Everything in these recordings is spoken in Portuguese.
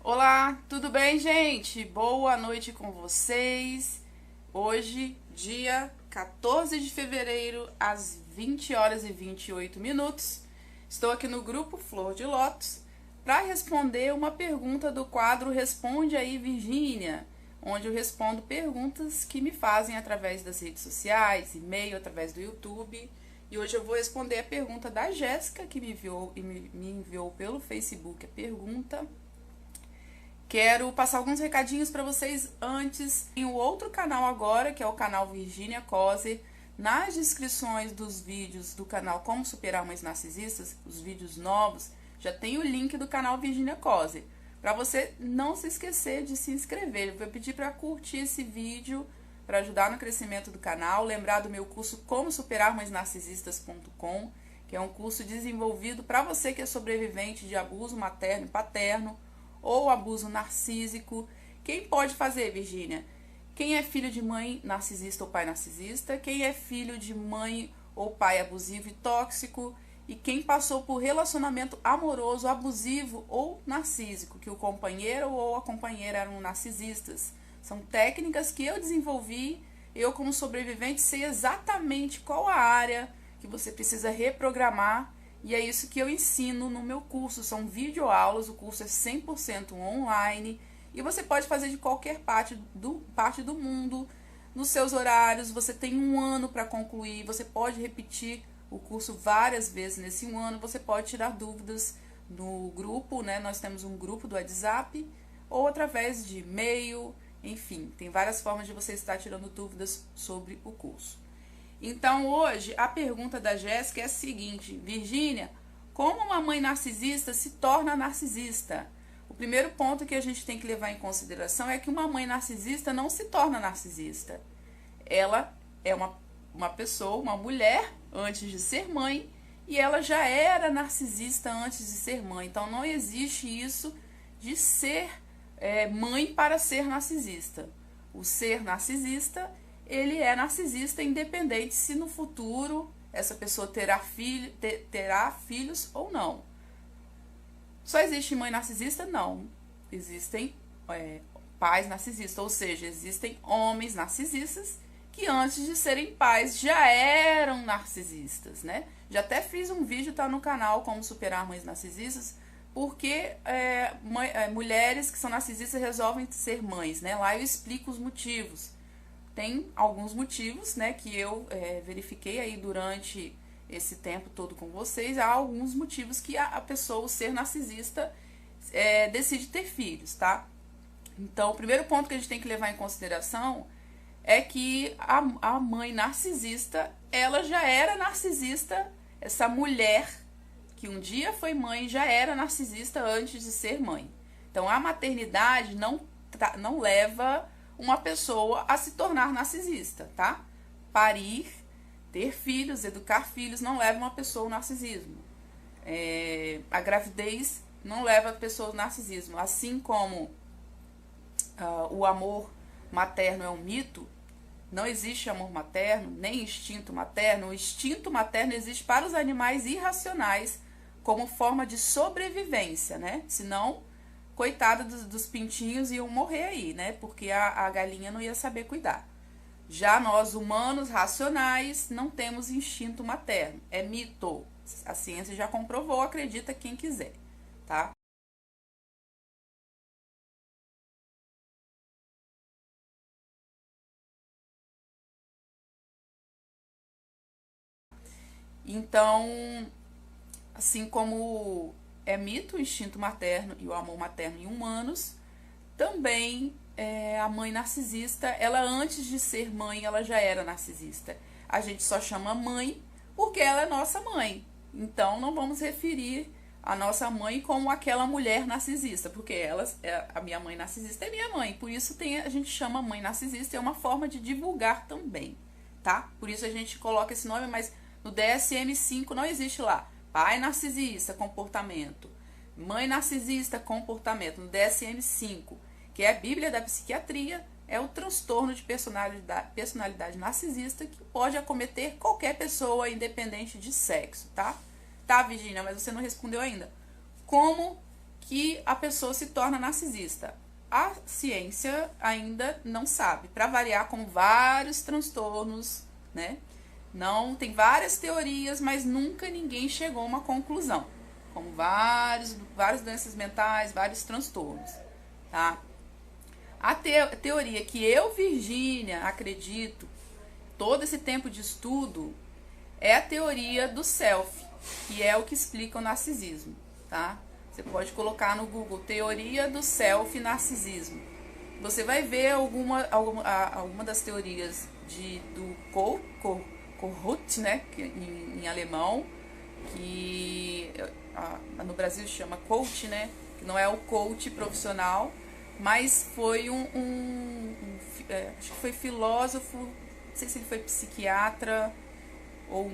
Olá, tudo bem, gente? Boa noite com vocês. Hoje, dia 14 de fevereiro, às 20 horas e 28 minutos. Estou aqui no grupo Flor de Lótus para responder uma pergunta do quadro Responde aí, Virgínia, onde eu respondo perguntas que me fazem através das redes sociais, e-mail, através do YouTube. E hoje eu vou responder a pergunta da Jéssica, que me enviou pelo Facebook a pergunta. Quero passar alguns recadinhos para vocês antes. Tem o outro canal agora, que é o canal Virgínia Coser. Nas descrições dos vídeos do canal Como Superar Mães Narcisistas, os vídeos novos, já tem o link do canal Virgínia Coser. Para você não se esquecer de se inscrever. Eu vou pedir para curtir esse vídeo para ajudar no crescimento do canal. Lembrar do meu curso Como Superar Mães Narcisistas.com, que é um curso desenvolvido para você que é sobrevivente de abuso materno e paterno, ou abuso narcísico. Quem pode fazer, Virgínia? Quem é filho de mãe narcisista ou pai narcisista, quem é filho de mãe ou pai abusivo e tóxico, e quem passou por relacionamento amoroso, abusivo ou narcísico, que o companheiro ou a companheira eram narcisistas. São técnicas que eu desenvolvi, eu como sobrevivente sei exatamente qual a área que você precisa reprogramar. E é isso que eu ensino no meu curso, são videoaulas, o curso é 100% online e você pode fazer de qualquer parte do mundo, nos seus horários, você tem um ano para concluir, você pode repetir o curso várias vezes nesse um ano, você pode tirar dúvidas no grupo, né? Nós temos um grupo do WhatsApp ou através de e-mail, enfim, tem várias formas de você estar tirando dúvidas sobre o curso. Então, hoje, a pergunta da Jéssica é a seguinte: Virgínia, como uma mãe narcisista se torna narcisista? O primeiro ponto que a gente tem que levar em consideração é que uma mãe narcisista não se torna narcisista. Ela é uma pessoa, uma mulher, antes de ser mãe, e ela já era narcisista antes de ser mãe. Então, não existe isso de ser mãe para ser narcisista. O ser narcisista, ele é narcisista independente se no futuro essa pessoa terá filhos ou não. Só existe mãe narcisista? Não. Existem pais narcisistas, ou seja, existem homens narcisistas que antes de serem pais já eram narcisistas, né? Já até fiz um vídeo, tá no canal Como Superar Mães Narcisistas, porque mulheres que são narcisistas resolvem ser mães, né? Lá eu explico os motivos. Tem alguns motivos, né, que eu verifiquei aí durante esse tempo todo com vocês. Há alguns motivos que a pessoa, o ser narcisista, decide ter filhos, tá? Então, o primeiro ponto que a gente tem que levar em consideração é que a mãe narcisista, ela já era narcisista. Essa mulher que um dia foi mãe já era narcisista antes de ser mãe. Então, a maternidade não leva uma pessoa a se tornar narcisista, tá? Parir, ter filhos, educar filhos não leva uma pessoa ao narcisismo. A gravidez não leva a pessoa ao narcisismo. Assim como o amor materno é um mito, não existe amor materno, nem instinto materno. O instinto materno existe para os animais irracionais como forma de sobrevivência, né? Senão, coitada dos pintinhos, iam morrer aí, né? Porque a galinha não ia saber cuidar. Já nós, humanos racionais, não temos instinto materno. É mito. A ciência já comprovou, acredita quem quiser, tá? Então, assim como é mito o instinto materno e o amor materno em humanos, também a mãe narcisista, ela antes de ser mãe, ela já era narcisista. A gente só chama mãe porque ela é nossa mãe. Então, não vamos referir a nossa mãe como aquela mulher narcisista, porque a minha mãe narcisista é minha mãe. Por isso a gente chama mãe narcisista, é uma forma de divulgar também, tá? Por isso a gente coloca esse nome, mas no DSM-5 não existe lá pai narcisista, comportamento, mãe narcisista, comportamento. No DSM-5, que é a Bíblia da Psiquiatria, é o transtorno de personalidade narcisista que pode acometer qualquer pessoa, independente de sexo, tá? Tá, Virgínia, mas você não respondeu ainda. Como que a pessoa se torna narcisista? A ciência ainda não sabe, para variar, com vários transtornos, né? Não, tem várias teorias, mas nunca ninguém chegou a uma conclusão. Como várias doenças mentais, vários transtornos, tá? A teoria que eu, Virgínia, acredito, todo esse tempo de estudo, é a teoria do self, que é o que explica o narcisismo, tá? Você pode colocar no Google teoria do self narcisismo. Você vai ver alguma das teorias do Kohut, né, em alemão, que no Brasil chama coach, né, que não é o coach profissional, mas foi acho que foi filósofo, não sei se ele foi psiquiatra, ou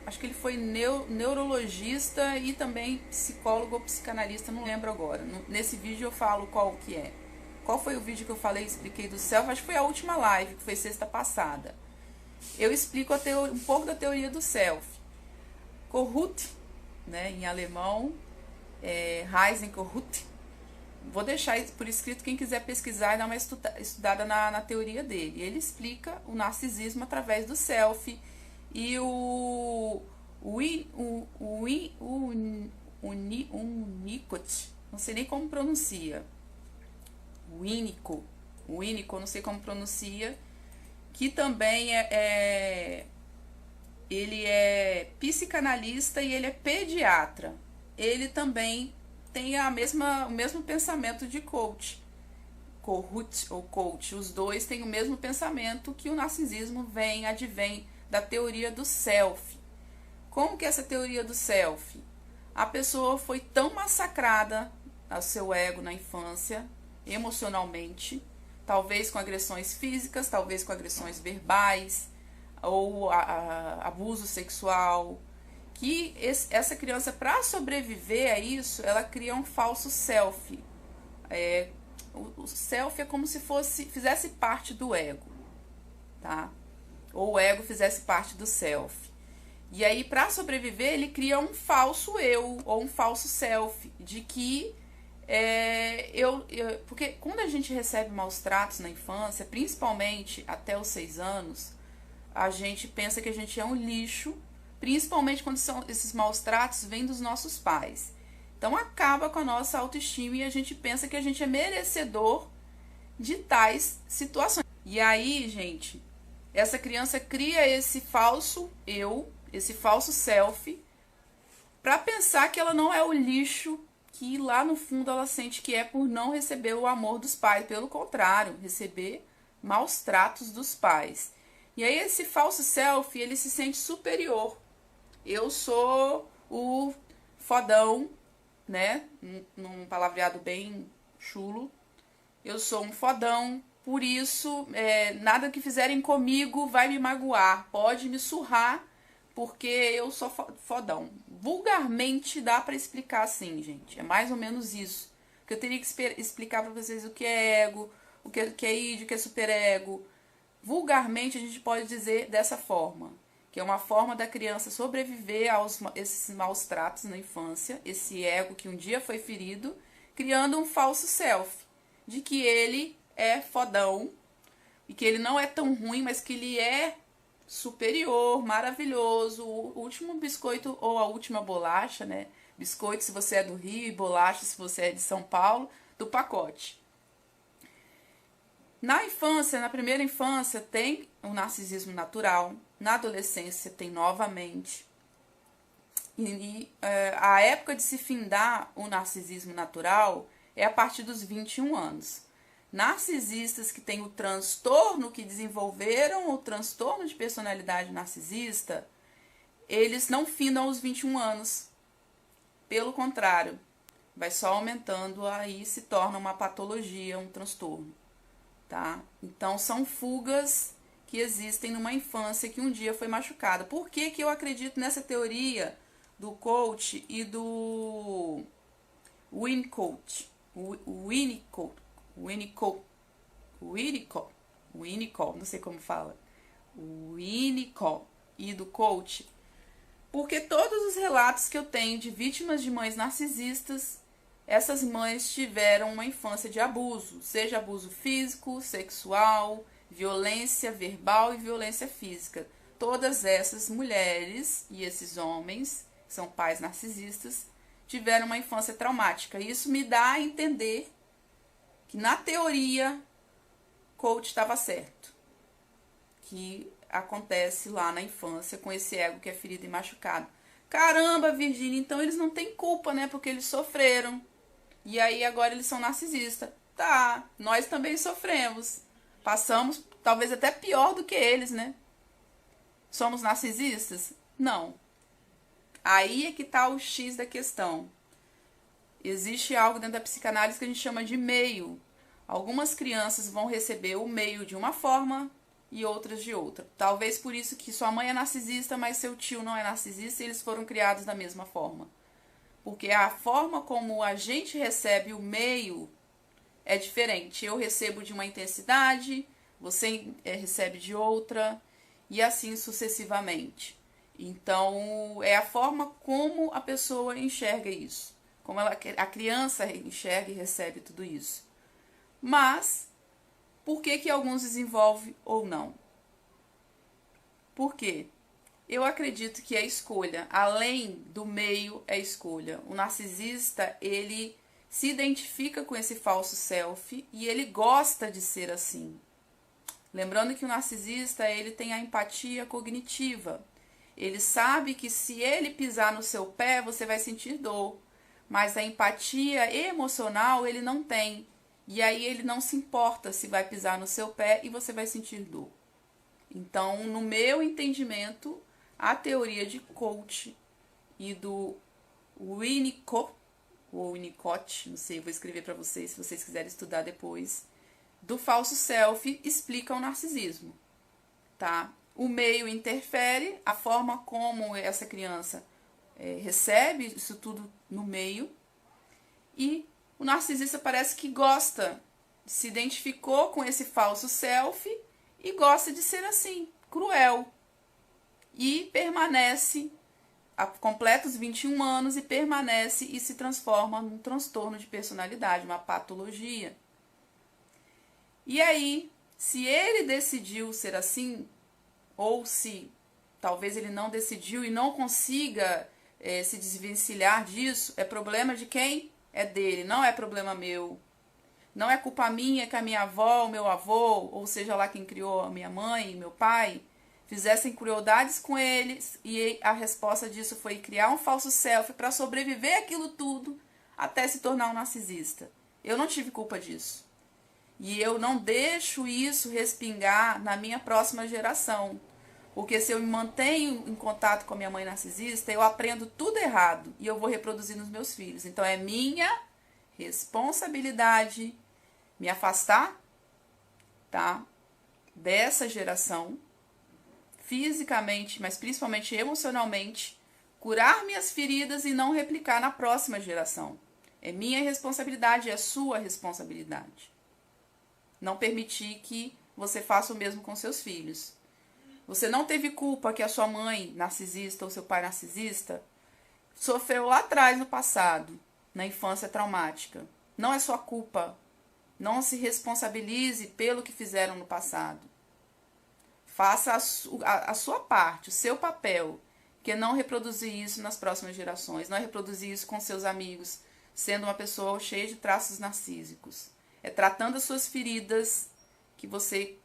acho que ele foi neurologista e também psicólogo ou psicanalista, não lembro agora. Nesse vídeo eu falo qual que é. Qual foi o vídeo que eu falei, expliquei do self? Acho que foi a última live, que foi sexta passada. Eu explico um pouco da teoria do self. Kohut, né, em alemão, Kohut. Vou deixar por escrito quem quiser pesquisar e dar uma estudada na teoria dele. Ele explica o narcisismo através do self e o Winnicott, não sei nem como pronuncia. Winnicott, não sei como pronuncia, que também ele é psicanalista e ele é pediatra. Ele também tem o mesmo pensamento de coach. Kohut ou coach, os dois têm o mesmo pensamento, que o narcisismo advém da teoria do self. Como que é essa teoria do self? A pessoa foi tão massacrada ao seu ego na infância, emocionalmente, talvez com agressões físicas, talvez com agressões verbais, ou abuso sexual, que essa criança, para sobreviver a isso, ela cria um falso self. O self é como se fizesse parte do ego, tá? Ou o ego fizesse parte do self. E aí, para sobreviver, ele cria um falso eu, ou um falso self, de que porque quando a gente recebe maus tratos na infância, principalmente até os 6 anos, a gente pensa que a gente é um lixo, principalmente quando esses maus tratos vêm dos nossos pais. Então acaba com a nossa autoestima e a gente pensa que a gente é merecedor de tais situações. E aí, gente, essa criança cria esse falso eu, esse falso self, para pensar que ela não é o lixo que lá no fundo ela sente que é, por não receber o amor dos pais. Pelo contrário, receber maus tratos dos pais. E aí esse falso self, ele se sente superior. Eu sou o fodão, né? Num palavreado bem chulo. Eu sou um fodão, por isso nada que fizerem comigo vai me magoar. Pode me surrar, porque eu sou fodão. Vulgarmente dá pra explicar assim, gente. É mais ou menos isso. Que eu teria que explicar pra vocês o que é ego, o que é id, o que é superego. Vulgarmente a gente pode dizer dessa forma, que é uma forma da criança sobreviver a esses maus tratos na infância, esse ego que um dia foi ferido, criando um falso self, de que ele é fodão, e que ele não é tão ruim, mas que ele é superior, maravilhoso, o último biscoito ou a última bolacha, né? Biscoito se você é do Rio, bolacha se você é de São Paulo, do pacote. Na infância, na primeira infância, tem o narcisismo natural. Na adolescência, tem novamente. A época de se findar o narcisismo natural é a partir dos 21 anos. Narcisistas que têm o transtorno, que desenvolveram o transtorno de personalidade narcisista, eles não findam aos 21 anos. Pelo contrário, vai só aumentando, aí se torna uma patologia, um transtorno. Tá? Então são fugas que existem numa infância que um dia foi machucada. Por que que eu acredito nessa teoria do coach e do Winnicott? Winnicott, não sei como fala. Winnicott e do coach. Porque todos os relatos que eu tenho de vítimas de mães narcisistas essas mães tiveram uma infância de abuso, seja abuso físico, sexual, violência verbal e violência física. Todas essas mulheres e esses homens, que são pais narcisistas, tiveram uma infância traumática. Isso me dá a entender que, na teoria, coach estava certo. Que acontece lá na infância com esse ego que é ferido e machucado. Caramba, Virgínia, então eles não têm culpa, né? Porque eles sofreram. E aí agora eles são narcisistas. Tá, nós também sofremos. Passamos, talvez até pior do que eles, né? Somos narcisistas? Não. Aí é que tá o X da questão. Existe algo dentro da psicanálise que a gente chama de meio. Algumas crianças vão receber o meio de uma forma e outras de outra. Talvez por isso que sua mãe é narcisista, mas seu tio não é narcisista e eles foram criados da mesma forma. Porque a forma como a gente recebe o meio é diferente. Eu recebo de uma intensidade, você recebe de outra, e assim sucessivamente. Então, é a forma como a pessoa enxerga isso. Como a criança enxerga e recebe tudo isso. Mas, por que alguns desenvolvem ou não? Por quê? Eu acredito que é escolha. Além do meio, é escolha. O narcisista, ele se identifica com esse falso self e ele gosta de ser assim. Lembrando que o narcisista, ele tem a empatia cognitiva. Ele sabe que se ele pisar no seu pé, você vai sentir dor. Mas a empatia emocional ele não tem. E aí ele não se importa se vai pisar no seu pé e você vai sentir dor. Então, no meu entendimento, a teoria de coach e do Winnicott, ou Winnicott, não sei, vou escrever para vocês se vocês quiserem estudar depois, do falso self explica o narcisismo, tá? O meio interfere, a forma como essa criança recebe isso tudo no meio, e o narcisista parece que gosta, se identificou com esse falso self e gosta de ser assim, cruel. E permanece, completa os 21 anos e permanece e se transforma num transtorno de personalidade, uma patologia. E aí, se ele decidiu ser assim, ou se talvez ele não decidiu e não consiga se desvencilhar disso, é problema de quem? É dele, não é problema meu. Não é culpa minha que a minha avó, o meu avô, ou seja lá quem criou a minha mãe, meu pai, fizessem crueldades com eles e a resposta disso foi criar um falso self para sobreviver aquilo tudo até se tornar um narcisista. Eu não tive culpa disso. E eu não deixo isso respingar na minha próxima geração. Porque se eu me mantenho em contato com a minha mãe narcisista, eu aprendo tudo errado e eu vou reproduzir nos meus filhos. Então é minha responsabilidade me afastar, tá, dessa geração, fisicamente, mas principalmente emocionalmente, curar minhas feridas e não replicar na próxima geração. É minha responsabilidade, é sua responsabilidade. Não permitir que você faça o mesmo com seus filhos. Você não teve culpa que a sua mãe narcisista ou seu pai narcisista sofreu lá atrás no passado, na infância traumática. Não é sua culpa. Não se responsabilize pelo que fizeram no passado. Faça a sua parte, o seu papel, que é não reproduzir isso nas próximas gerações, não reproduzir isso com seus amigos, sendo uma pessoa cheia de traços narcísicos. É tratando as suas feridas que você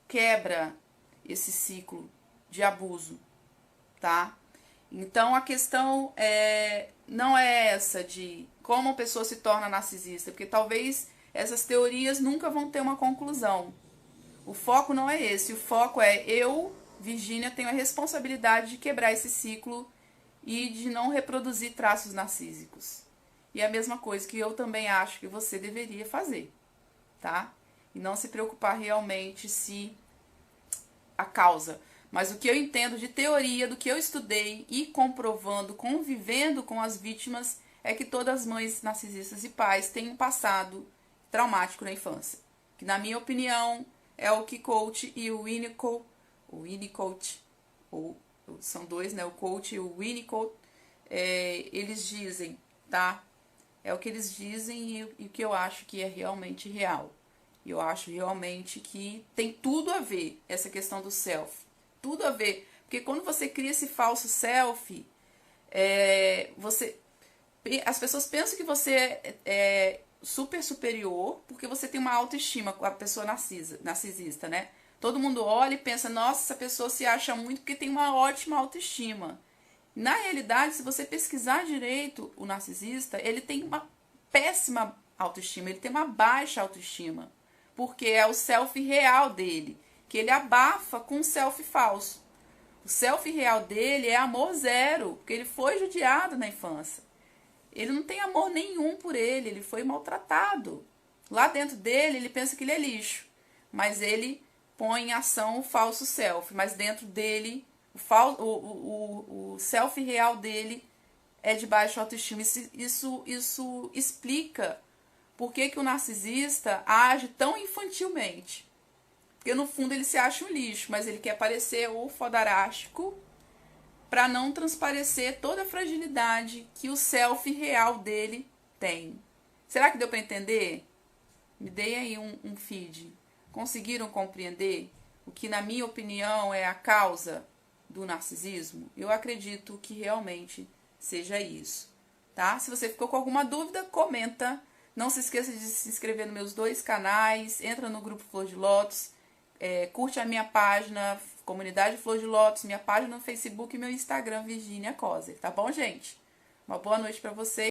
quebra esse ciclo de abuso, tá? Então a questão não é essa de como a pessoa se torna narcisista, porque talvez essas teorias nunca vão ter uma conclusão. O foco não é esse, o foco é eu, Virgínia, tenho a responsabilidade de quebrar esse ciclo e de não reproduzir traços narcísicos. E é a mesma coisa que eu também acho que você deveria fazer, tá? E não se preocupar realmente se a causa. Mas o que eu entendo de teoria, do que eu estudei e comprovando, convivendo com as vítimas, é que todas as mães narcisistas e pais têm um passado traumático na infância. Que, na minha opinião, é o que coach e o Winnicott, são dois, né? O coach e o Winnicott, eles dizem, tá? é o que eles dizem e o que eu acho que é realmente real. Eu acho realmente que tem tudo a ver essa questão do self. Tudo a ver. Porque quando você cria esse falso self, as pessoas pensam que você é super superior porque você tem uma autoestima com a pessoa narcisista, né? Todo mundo olha e pensa, nossa, essa pessoa se acha muito porque tem uma ótima autoestima. Na realidade, se você pesquisar direito o narcisista, ele tem uma péssima autoestima, ele tem uma baixa autoestima. Porque é o self real dele, que ele abafa com o self falso. O self real dele é amor zero, porque ele foi judiado na infância. Ele não tem amor nenhum por ele foi maltratado. Lá dentro dele, ele pensa que ele é lixo, mas ele põe em ação o falso self. Mas dentro dele, o self real dele é de baixa autoestima. Isso explica por que o narcisista age tão infantilmente. Porque no fundo ele se acha um lixo, mas ele quer parecer o fodarástico para não transparecer toda a fragilidade que o self real dele tem. Será que deu para entender? Me dê aí um feed. Conseguiram compreender o que, na minha opinião, é a causa do narcisismo? Eu acredito que realmente seja isso, tá? Se você ficou com alguma dúvida, comenta. Não se esqueça de se inscrever nos meus 2 canais, entra no grupo Flor de Lótus, curte a minha página, Comunidade Flor de Lótus, minha página no Facebook e meu Instagram, Virginia Coser, tá bom, gente? Uma boa noite para vocês.